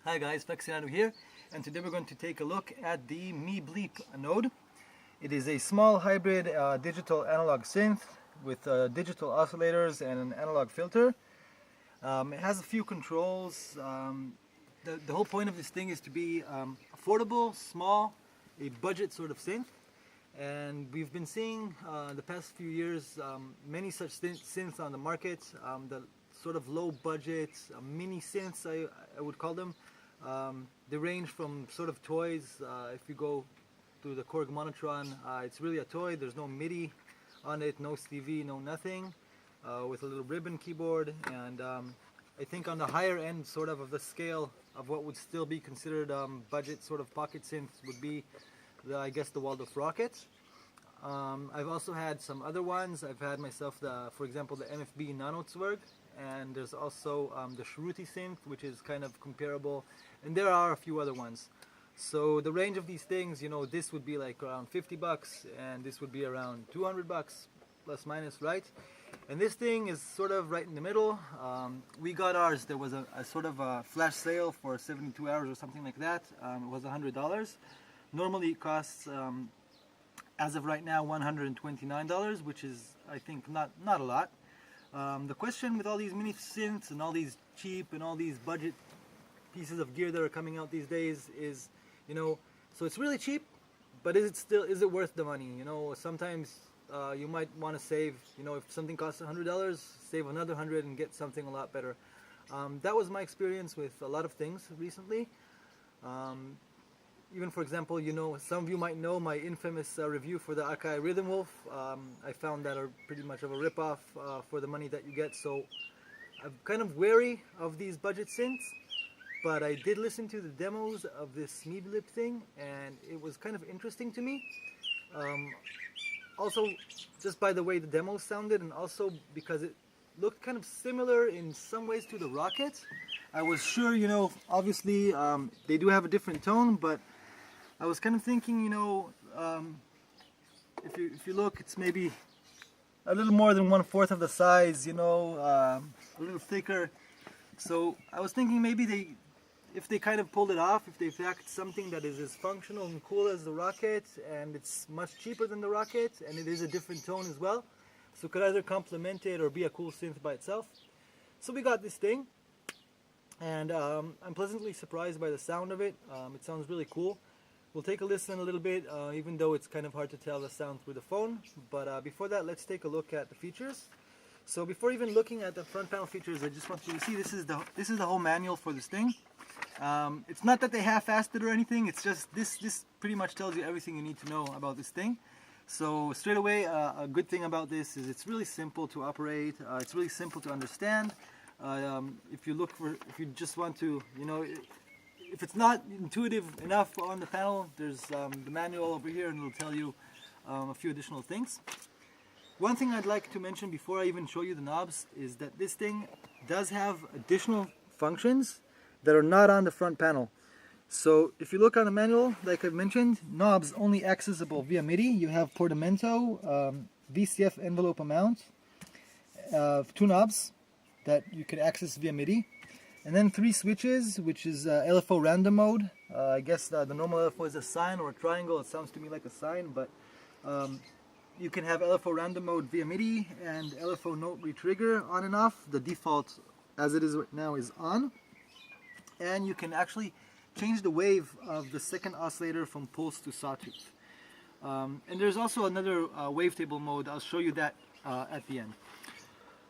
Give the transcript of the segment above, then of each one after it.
Hi guys, Faxi Nadu here, and today we're going to take a look at the Meeblip Anode. It is a small hybrid digital analog synth with digital oscillators and an analog filter. It has a few controls. The whole point of this thing is to be affordable, small, a budget sort of synth. And we've been seeing the past few years many such synths on the market. The sort of low budget mini synths, I would call them. They range from sort of toys. If you go to the Korg Monotron, it's really a toy. There's no MIDI on it, no CV, no nothing, with a little ribbon keyboard. And I think on the higher end sort of the scale of what would still be considered budget sort of pocket synths would be I guess the Waldorf Rocket. I've also had some other ones. I've had myself, for example, the MFB Nanozwerg, and there's also the Shruti synth, which is kind of comparable, and there are a few other ones. So the range of these things, you know, this would be like around 50 bucks, and this would be around 200 bucks, plus minus, right? And this thing is sort of right in the middle. We got ours. There was a sort of a flash sale for 72 hours or something like that. It was $100. Normally it costs, as of right now, $129, which is, I think, not a lot. The question with all these mini synths and all these cheap and all these budget pieces of gear that are coming out these days is, you know, so it's really cheap, but is it worth the money? You know, sometimes you might want to save, you know, if something costs $100, save another 100 and get something a lot better. That was my experience with a lot of things recently. Even, for example, you know, some of you might know my infamous review for the Akai Rhythm Wolf. I found that are pretty much of a ripoff for the money that you get. So I'm kind of wary of these budget synths, but I did listen to the demos of this Meeblip thing, and it was kind of interesting to me. Also, just by the way the demos sounded, and also because it looked kind of similar in some ways to the Rocket. I was sure, you know, obviously they do have a different tone, but I was kind of thinking, you know, if you look, it's maybe a little more than 1/4 of the size, you know, a little thicker. So I was thinking maybe if they kind of pulled it off, if they fact something that is as functional and cool as the Rocket, and it's much cheaper than the Rocket, and it is a different tone as well, so it could either complement it or be a cool synth by itself. So we got this thing, and I'm pleasantly surprised by the sound of it. It sounds really cool. We'll take a listen a little bit, even though it's kind of hard to tell the sound through the phone. But before that, let's take a look at the features. So before even looking at the front panel features, I just want you to see this is the whole manual for this thing. It's not that they half-assed it or anything. It's just this pretty much tells you everything you need to know about this thing. So straight away, a good thing about this is it's really simple to operate. It's really simple to understand. If you just want to, you know, if it's not intuitive enough on the panel, there's the manual over here, and it'll tell you a few additional things. One thing I'd like to mention before I even show you the knobs is that this thing does have additional functions that are not on the front panel. So if you look on the manual, like I've mentioned, knobs only accessible via MIDI. You have portamento, VCF envelope amount, 2 knobs that you could access via MIDI. And then 3 switches, which is LFO random mode. I guess the normal LFO is a sine or a triangle. It sounds to me like a sine, but you can have LFO random mode via MIDI and LFO note retrigger on and off. The default, as it is right now, is on. And you can actually change the wave of the second oscillator from pulse to sawtooth. And there's also another wavetable mode. I'll show you that at the end.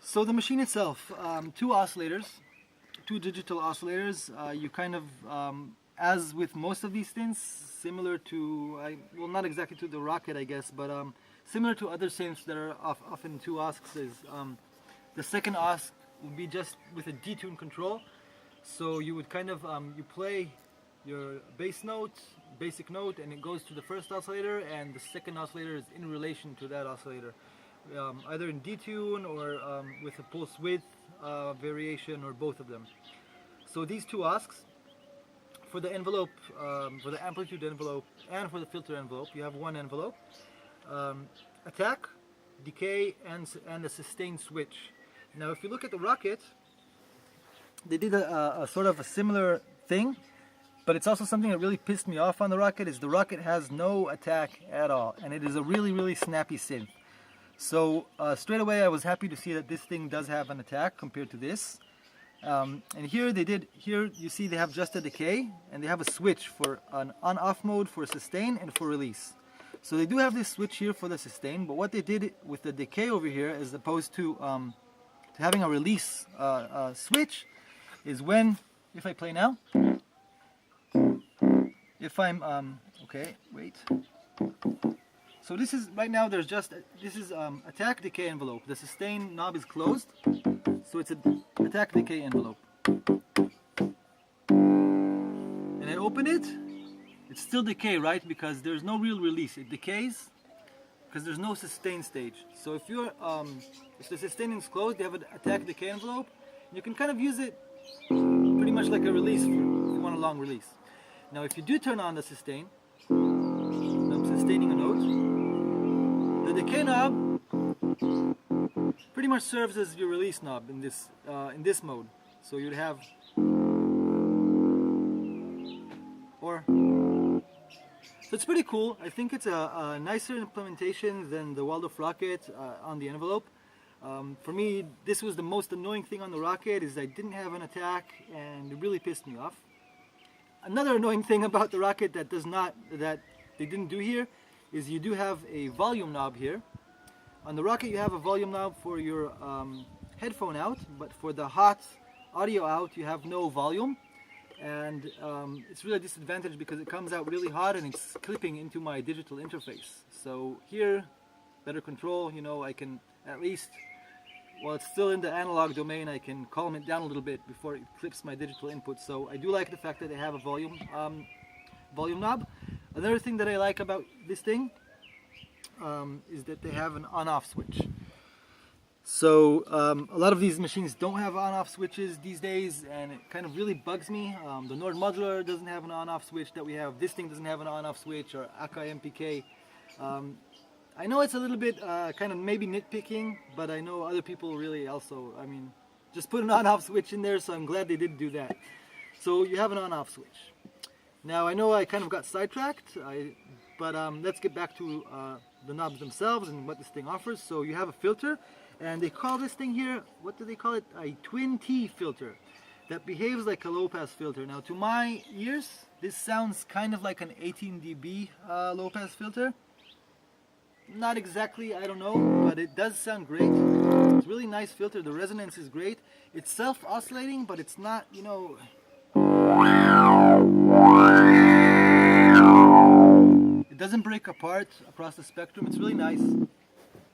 So the machine itself, 2 oscillators. 2 digital oscillators. You kind of, as with most of these synths, similar to, well, not exactly to the Rocket, I guess, but similar to other synths that are often 2 oscs, is the second osc would be just with a detune control. So you would kind of, you play your bass note, basic note, and it goes to the first oscillator, and the second oscillator is in relation to that oscillator, either in detune or with a pulse width variation, or both of them. So these 2 oscs, for the envelope, for the amplitude envelope and for the filter envelope, you have 1 envelope. Attack, decay, and a sustain switch. Now if you look at the Rocket, they did a sort of a similar thing, but it's also something that really pissed me off on the Rocket, is the Rocket has no attack at all, and it is a really, really snappy synth. So straight away I was happy to see that this thing does have an attack compared to this. And here you see they have just a decay, and they have a switch for an on-off mode, for sustain, and for release. So they do have this switch here for the sustain, but what they did with the decay over here, as opposed to having a release switch, is when, if I play now, if I'm, okay, wait. So this is, right now there's just, this is attack decay envelope. The sustain knob is closed, so it's an attack decay envelope. And I open it, it's still decay, right? Because there's no real release. It decays because there's no sustain stage. So if you're, if the sustain is closed, you have an attack decay envelope. You can kind of use it pretty much like a release if you want a long release. Now if you do turn on the sustain, I'm sustaining a note, the decay knob pretty much serves as your release knob in this mode. So you'd have, so it's pretty cool. I think it's a nicer implementation than the Waldorf Rocket on the envelope. For me, this was the most annoying thing on the Rocket, is I didn't have an attack, and it really pissed me off. Another annoying thing about the Rocket that they didn't do here is you do have a volume knob here. On the Rocket you have a volume knob for your headphone out, but for the hot audio out you have no volume, and it's really a disadvantage because it comes out really hot and it's clipping into my digital interface. So here, better control, you know, I can at least, while it's still in the analog domain, I can calm it down a little bit before it clips my digital input. So I do like the fact that they have a volume knob. Another thing that I like about this thing is that they have an on-off switch. So a lot of these machines don't have on-off switches these days, and it kind of really bugs me. The Nord Modular doesn't have an on-off switch that we have. This thing doesn't have an on-off switch, or Akai MPK. I know it's a little bit kind of maybe nitpicking, but I know other people really also, I mean, just put an on-off switch in there, so I'm glad they did do that. So you have an on-off switch. Now I know I kind of got sidetracked, but let's get back to the knobs themselves and what this thing offers. So you have a filter, and they call this thing here, what do they call it? A twin T filter that behaves like a low-pass filter. Now to my ears, this sounds kind of like an 18 dB low-pass filter. Not exactly, I don't know, but it does sound great. It's a really nice filter. The resonance is great. It's self-oscillating, but it's not, you know, it doesn't break apart across the spectrum. It's really nice.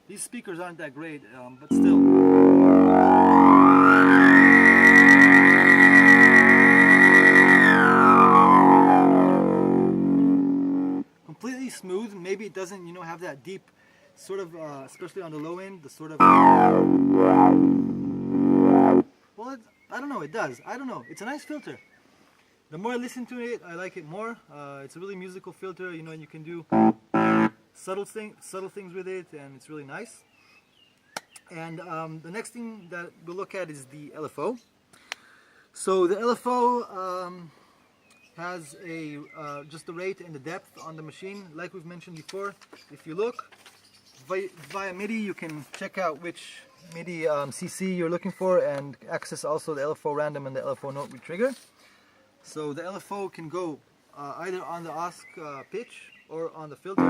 These speakers aren't that great, but still. Completely smooth. Maybe it doesn't, you know, have that deep sort of, especially on the low end, the sort of, well, I don't know, it does. I don't know. It's a nice filter. The more I listen to it, I like it more. It's a really musical filter, you know, and you can do subtle things with it, and it's really nice. And the next thing that we'll look at is the LFO. So the LFO has a just the rate and the depth on the machine. Like we've mentioned before, if you look via MIDI, you can check out which MIDI CC you're looking for, and access also the LFO random and the LFO note retrigger. So the LFO can go either on the OSC pitch or on the filter.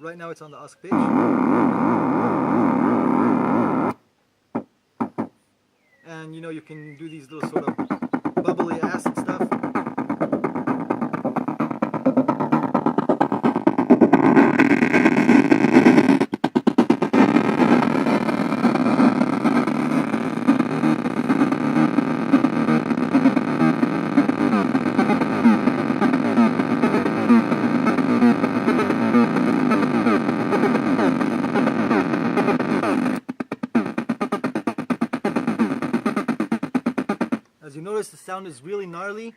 Right now it's on the OSC pitch. And you know, you can do these little sort of bubbly acid stuff. As you notice, the sound is really gnarly,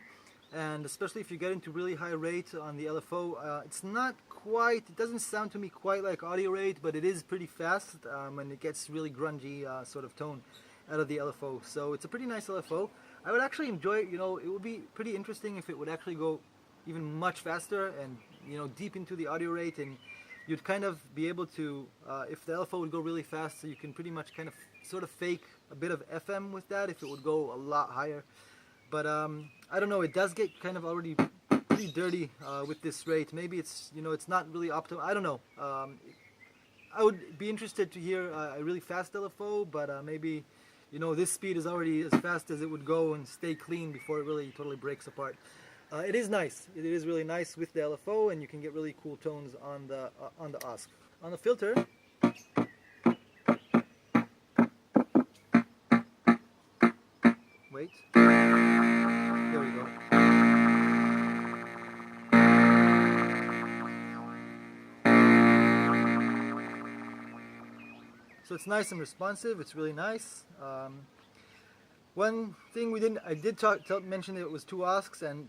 and especially if you get into really high rate on the LFO, it's not quite, it doesn't sound to me quite like audio rate, but it is pretty fast, and it gets really grungy sort of tone out of the LFO. So it's a pretty nice LFO. I would actually enjoy it. You know, it would be pretty interesting if it would actually go even much faster and, you know, deep into the audio rate, and you'd kind of be able to, if the LFO would go really fast, so you can pretty much kind of sort of fake a bit of FM with that if it would go a lot higher. But I don't know, it does get kind of already pretty dirty with this rate. Maybe it's, you know, it's not really optimal. I don't know. I would be interested to hear a really fast LFO, but maybe, you know, this speed is already as fast as it would go and stay clean before it really totally breaks apart. It is nice. It is really nice with the LFO, and you can get really cool tones on the Osc. On the filter, wait. There we go. So it's nice and responsive. It's really nice. One thing I did mention that it was 2 Oscs, and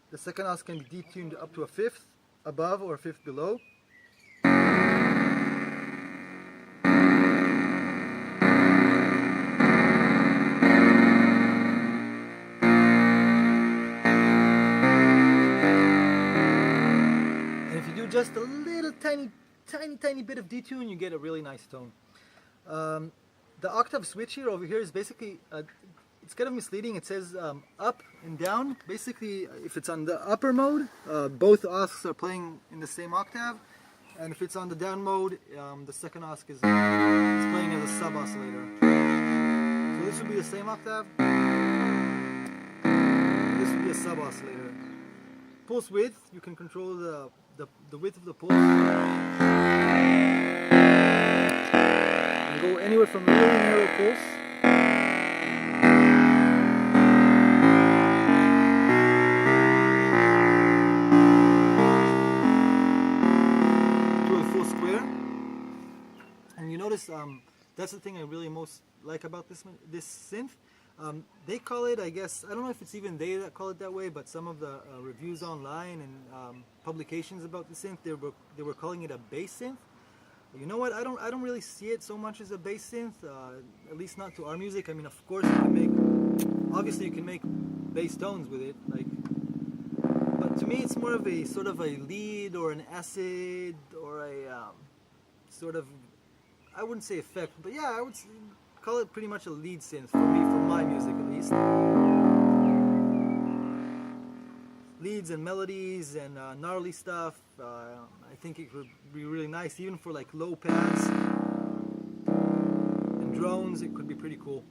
the second Osc can be detuned up to a 5th above or a 5th below. And if you do just a little tiny bit of detune, you get a really nice tone. The octave switch here over here is basically it's kind of misleading. It says up and down. Basically, if it's on the upper mode, both Oscs are playing in the same octave, and if it's on the down mode, the second Osc is playing as a sub-oscillator. So this would be the same octave. This would be a sub-oscillator. Pulse width, you can control the width of the pulse. And go anywhere from really narrow pulse that's the thing I really most like about this synth. They call it, I guess, I don't know if it's even they that call it that way, but some of the reviews online and publications about the synth, they were calling it a bass synth. You know what? I don't really see it so much as a bass synth, at least not to our music. I mean, of course, obviously you can make bass tones with it, like, but to me it's more of a sort of a lead or an acid or a sort of, I wouldn't say effect, but yeah, I would call it pretty much a lead synth for me, for my music at least. Leads and melodies and gnarly stuff. I think it would be really nice, even for like low pads and drones. It could be pretty cool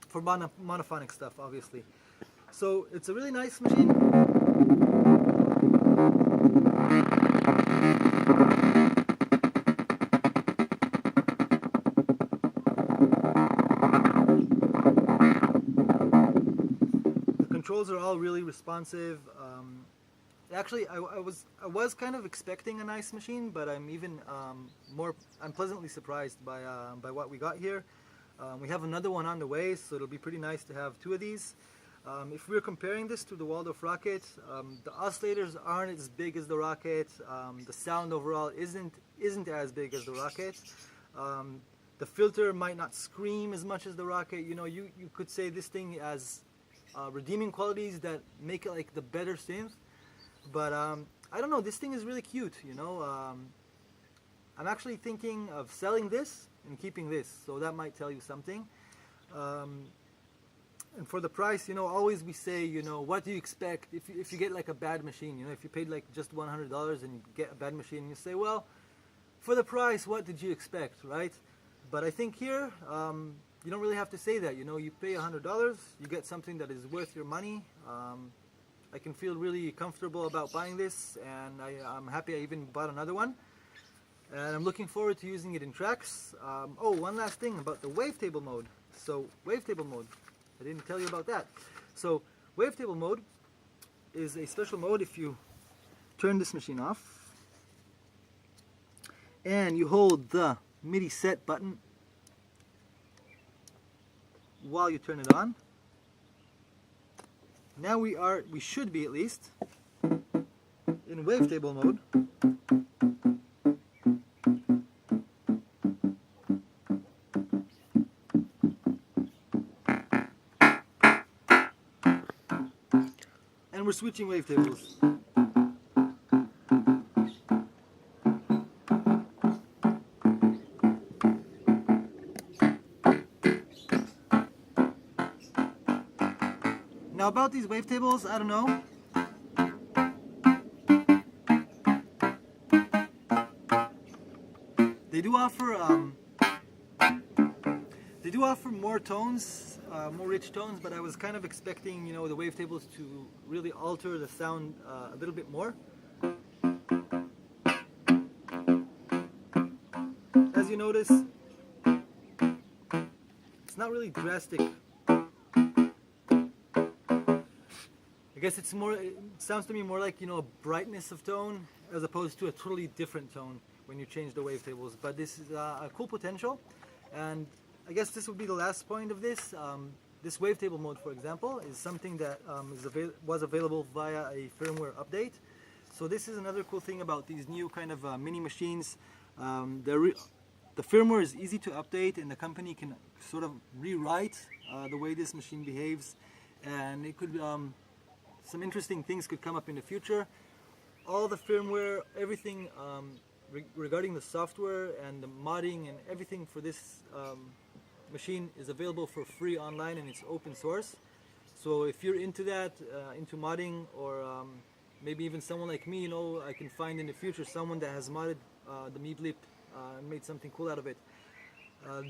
for monophonic stuff, obviously. So it's a really nice machine. Controls are all really responsive. Actually, I was kind of expecting a nice machine, but I'm even I'm pleasantly surprised by what we got here. We have another one on the way, so it'll be pretty nice to have 2 of these. If we're comparing this to the Waldorf Rocket, the oscillators aren't as big as the Rocket. The sound overall isn't as big as the Rocket. The filter might not scream as much as the Rocket. You know, you could say this thing has redeeming qualities that make it like the better synth, but I don't know, this thing is really cute, you know. I'm actually thinking of selling this and keeping this, so that might tell you something. And for the price, you know, always we say, you know, what do you expect if you get like a bad machine? You know, if you paid like just $100 and you get a bad machine, you say, well, for the price, what did you expect, right? But I think here, you don't really have to say that. You know, you pay $100, you get something that is worth your money. I can feel really comfortable about buying this, and I'm happy I even bought another one. And I'm looking forward to using it in tracks. Oh, one last thing about the Wavetable mode. So, Wavetable mode, I didn't tell you about that. So, Wavetable mode is a special mode if you turn this machine off and you hold the MIDI set button while you turn it on. Now we should be at least in Wavetable mode. and we're switching wavetables. Now about these wavetables, I don't know. They do offer more tones, more rich tones, but I was kind of expecting, you know, the wavetables to really alter the sound a little bit more. As you notice, it's not really drastic. I guess it's more, it sounds to me more like, you know, a brightness of tone as opposed to a totally different tone when you change the wavetables. But this is a cool potential, and I guess this would be the last point of this. This wavetable mode, for example, is something that was available via a firmware update. So this is another cool thing about these new kind of mini machines. The firmware is easy to update, and the company can sort of rewrite the way this machine behaves, and it could some interesting things could come up in the future. All the firmware, everything regarding the software and the modding and everything for this machine is available for free online, and it's open source. So if you're into that, into modding, or maybe even someone like me, you know, I can find in the future someone that has modded the Meeblip and made something cool out of it.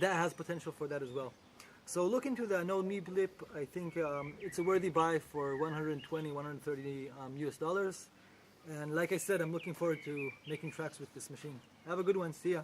That has potential for that as well. So look into the Anode Meeblip. I think it's a worthy buy for 120, 130 US dollars. And like I said, I'm looking forward to making tracks with this machine. Have a good one. See ya.